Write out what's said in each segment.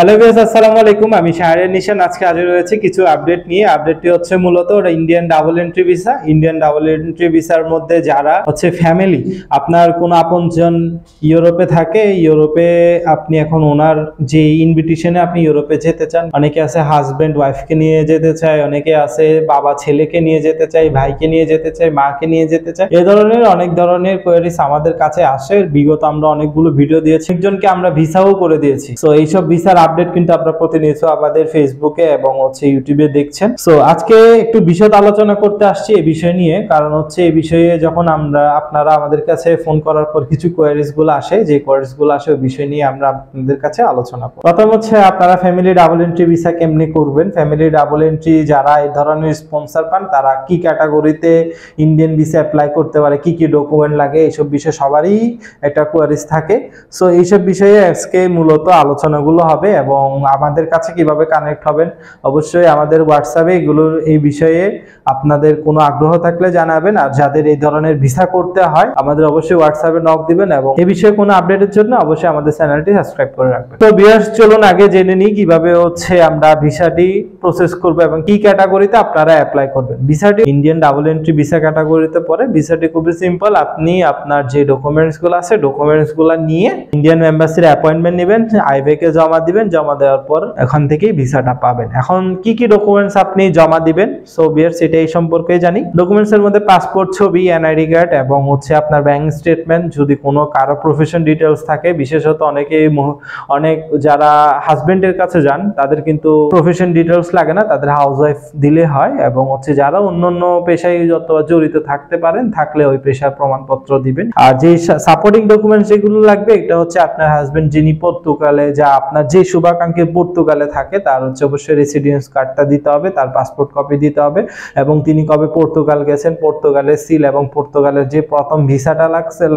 Hello viewers, আসসালামু আলাইকুম। আমি শাহরিয়ার নিশান আজকে হাজির হয়েছি কিছু আপডেট নিয়ে। আপডেটটি হচ্ছে মূলত Indian double entry visa. Indian double entry ভিসার মধ্যে যারা হচ্ছে ফ্যামিলি, আপনার কোনো আপনজন ইউরোপে থাকে, ইউরোপে আপনি এখন ওনার যে ইনভিটেশনে আপনি ইউরোপে যেতে চান, অনেকে আছে হাজবেন্ড ওয়াইফকে নিয়ে যেতে চায়, অনেকে আছে বাবা ছেলেকে নিয়ে যেতে চায়, ভাইকে নিয়ে যেতে চায়, মাকে নিয়ে যেতে চায়। এ ধরনের অনেক ধরনের কোয়েরিজ আমাদের কাছে আসে। বিগত আমরা অনেকগুলো ভিডিও দিয়েছি, একজনকে আমরা ভিসাও করে দিয়েছি। সো এইসব ভিসার আপডেট কিন্তু আপনারা প্রতিনিয়ত আমাদের ফেসবুকে এবং ইউটিউবে দেখছেন। সো আজকে একটু বিশদ আলোচনা করতে আসছি এই বিষয় নিয়ে, কারণ এই বিষয়ে যখন আপনারা আমাদের কাছে ফোন করার পর কিছু কোয়েরিজ গুলো আসে, যে কোয়েরিজ গুলো আসে ওই বিষয় নিয়ে আমরা আপনাদের কাছে আলোচনা করব। প্রথম আপনারা ফ্যামিলি ডাবল এন্ট্রি ভিসা কেমনে করবেন। ফ্যামিলি ডাবল এন্ট্রি যারা এই ধরনের স্পন্সর পান তারা কি ক্যাটাগরিতে ইন্ডিয়ান ভিসা অ্যাপ্লাই করতে পারে, কি কি ডকুমেন্ট লাগে, এইসব বিষয়ে সবারই একটা কোয়েরিজ থাকে। সো এইসব বিষয়ে আজকে মূলত আলোচনাগুলো হবে এবং আমাদের কাছে কিভাবে কানেক্ট হবেন অবশ্যই আমাদের হোয়াটসঅ্যাপে এই বিষয়ে আপনাদের কোনো আগ্রহ থাকলে জানাবেন। আর যাদের এই ধরনের ভিসা করতে হয় আমাদের অবশ্যই হোয়াটসঅ্যাপে নক দিবেন এবং এই বিষয়ে কোনো আপডেটের জন্য অবশ্যই আমাদের চ্যানেলটি সাবস্ক্রাইব করে রাখবেন। তো ভিউয়ার্স, চলুন আগে জেনে নিই কিভাবে আমরা ভিসাটি প্রসেস করব এবং কি ক্যাটাগরিতে আপনারা অ্যাপ্লাই করবেন। ভিসাটি ইন্ডিয়ান ডাবল এন্ট্রি ভিসা ক্যাটাগরিতে পড়ে। ভিসাটি খুবই সিম্পল। আপনি আপনার যে ডকুমেন্টসগুলো আছে ডকুমেন্টসগুলো নিয়ে ইন্ডিয়ান এম্বাসির অ্যাপয়েন্টমেন্ট নেবেন, আইবেকে জমা দিবেন। জমা দেওয়ার পর এখান থেকেই ভিসাটা পাবেন। এখন কি কি ডকুমেন্টস আপনি জমা দিবেন, সো ভিউয়ার্স এটা এই সম্পর্কে জানি। ডকুমেন্টস এর মধ্যে পাসপোর্ট ছবি, এনআইডি কার্ড এবং আপনার ব্যাংক স্টেটমেন্ট, যদি কোনো কারো প্রফেশন ডিটেইলস থাকে, বিশেষত অনেক যারা হাজবেন্ডের কাছে যান তাদের কিন্তু প্রফেশন ডিটেইলস লাগে না, তাদের হাউস ওয়াইফ দিলে হয়। এবং যারা অন্যান্য পেশায় জড়িত থাকতে পারেন, থাকলে ওই পেশার প্রমাণপত্র দিবেন। আর যে সাপোর্টিং ডকুমেন্টস যেগুলো লাগবে, এটা আপনার হাজবেন্ড যিনি পর্তুগালে, যা আপনার যে শুভাকাঙ্ক্ষী পর্তুগালে থাকে তার অবশ্যই রেসিডেন্স কার্ডটা দিতে হবে, তার পাসপোর্ট কপি দিতে হবে এবং তিনি কবে পর্তুগাল গেছেন, পর্তুগালের সিল এবং পর্তুগালের যে প্রথম ভিসাটা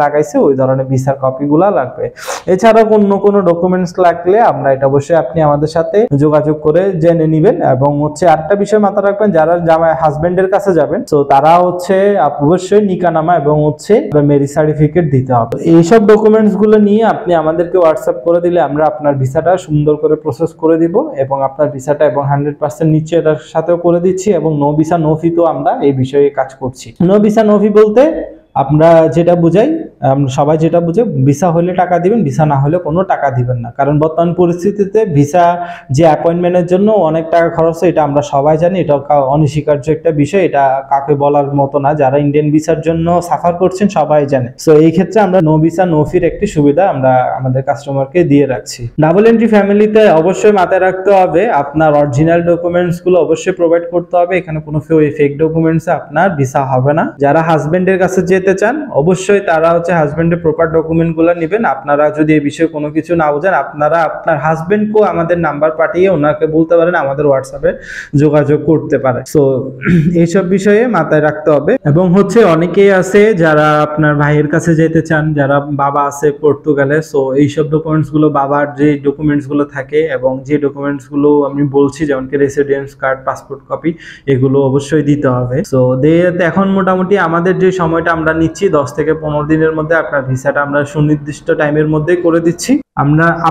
লাগাইছে ওই ধরনের ভিসার কপিগুলা লাগবে। এছাড়াও অন্য কোনো ডকুমেন্টস লাগলে আমরা এটা অবশ্যই আপনি আমাদের সাথে যোগাযোগ করে জেনে নেবেন। এবং আরেকটা বিষয় মাথায় রাখবেন, যারা হাজবেন্ডের কাছে যাবেন তো তারা অবশ্যই নিকানামা এবং ম্যারেজ সার্টিফিকেট দিতে হবে। এইসব ডকুমেন্টস গুলো নিয়ে আপনি আমাদেরকে হোয়াটসঅ্যাপ করে দিলে আমরা আপনার ভিসাটা সুন্দর করে প্রসেস করে দিব এবং আপনার ভিসাটা এবং 100% নিচে এটার সাথেও করে দিচ্ছি। এবং নো ভিসা নো ফি তো আমরা এই বিষয়ে কাজ করছি। নো ভিসা নো ফি বলতে আমরা যেটা বুঝাই, সবাই যেটা বুঝে, ভিসা হলে টাকা দিবেন, ভিসা না হলে কোনো টাকা দিবেন না। কারণ বর্তমান পরিস্থিতিতে ভিসা যে অ্যাপয়েন্টমেন্টের জন্য অনেক টাকা খরচ হয়, এটা আমরা সবাই জানি, এটা অনস্বীকার্য একটা বিষয়, এটা কাকে বলার মতো না। যারা ইন্ডিয়ান ভিসার জন্য সাফার করছেন সবাই জানে। সো এই ক্ষেত্রে আমরা নো ভিসা নো ফির একটি সুবিধা আমরা আমাদের কাস্টমারকে দিয়ে রাখছি। ডাবল এন্ট্রি ফ্যামিলিতে অবশ্যই মাথায় রাখতে হবে আপনার অরিজিনাল ডকুমেন্টস গুলো অবশ্যই প্রোভাইড করতে হবে। এখানে কোনো ফেক ডকুমেন্টস আপনার ভিসা হবে না। যারা হাজবেন্ডের কাছে যেতে চান অবশ্যই তারা হাজবেন্ডের প্রপার ডকুমেন্ট গুলো নেবেন। আপনারা যদি এই বিষয়ে কোনো কিছু না বুঝেন, আপনারা আপনার হাজবেন্ডকেও আমাদের নাম্বার পাঠিয়ে ওনাকে বলতে পারেন, আমাদের হোয়াটসঅ্যাপে যোগাযোগ করতে পারে। সো এইসব বিষয়ে মাথায় রাখতে হবে। এবং অনেকেই আছে যারা আপনার ভাইয়ের কাছে যেতে চান, যারা বাবা আছে পর্তুগালে। সো এইসব ডকুমেন্টস গুলো, বাবার যে ডকুমেন্টস গুলো থাকে এবং যে ডকুমেন্টস গুলো আমি বলছি, যেমন কি রেসিডেন্স কার্ড, পাসপোর্ট কপি, এগুলো অবশ্যই দিতে হবে। সো এখন মোটামুটি আমাদের যে সময়টা আমরা নিচ্ছি 10 থেকে 15 দিনের মধ্যে আপনার ভিসাটা আমরা সুনির্দিষ্ট টাইমের মধ্যে করে দিচ্ছি।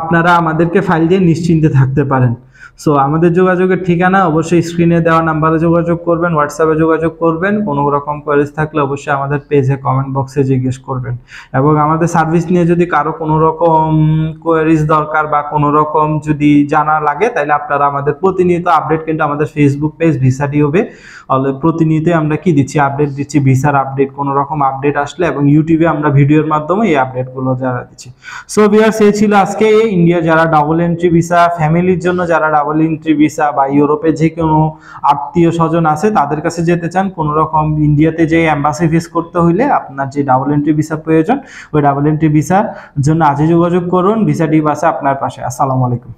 আপনারা আমাদেরকে ফাইল দিয়ে নিশ্চিন্তে থাকতে পারেন। সো আমাদের যোগাযোগের ঠিকানা অবশ্যই স্ক্রিনে দেওয়া নাম্বারে যোগাযোগ করবেন, হোয়াটসঅ্যাপে যোগাযোগ করবেন। কোনো রকম কোয়েরিজ থাকলে অবশ্যই আমাদের পেজে কমেন্ট বক্সে জিজ্ঞেস করবেন। এবং আমাদের সার্ভিস নিয়ে যদি কারো কোনো রকম কোয়েরিজ দরকার বা কোনো রকম যদি জানা লাগে, তাহলে আপনারা আমাদের প্রতিনিয়ত আপডেট কিন্তু আমাদের ফেসবুক পেজ ভিসা টিউবে প্রতিনিয়ত আমরা কি দিচ্ছি, আপডেট দিচ্ছি, ভিসার আপডেট, কোনো রকম আপডেট আসলে, এবং ইউটিউবে আমরা ভিডিওর মাধ্যমে এই আপডেটগুলো যারা দিচ্ছি। সো ভিউয়ার্স, এই ছিল আজকে ইন্ডিয়া যারা ডাবল এন্ট্রি ভিসা ফ্যামিলির জন্য, যারা ডাবল এন্ট্রি ভিসা বা ইউরোপে যে কোনো আত্মীয় স্বজন আছে তাদের কাছে যেতে চান, কোনো রকম ইন্ডিয়াতে যে এম্বাসি ফেস করতে হইলে আপনার যে ডাবল এন্ট্রি ভিসা প্রয়োজন, ওই ডাবল এন্ট্রি ভিসার জন্য আজই যোগাযোগ করুন। ভিসা টিপ আছে আপনার পাশে। আসসালামু আলাইকুম।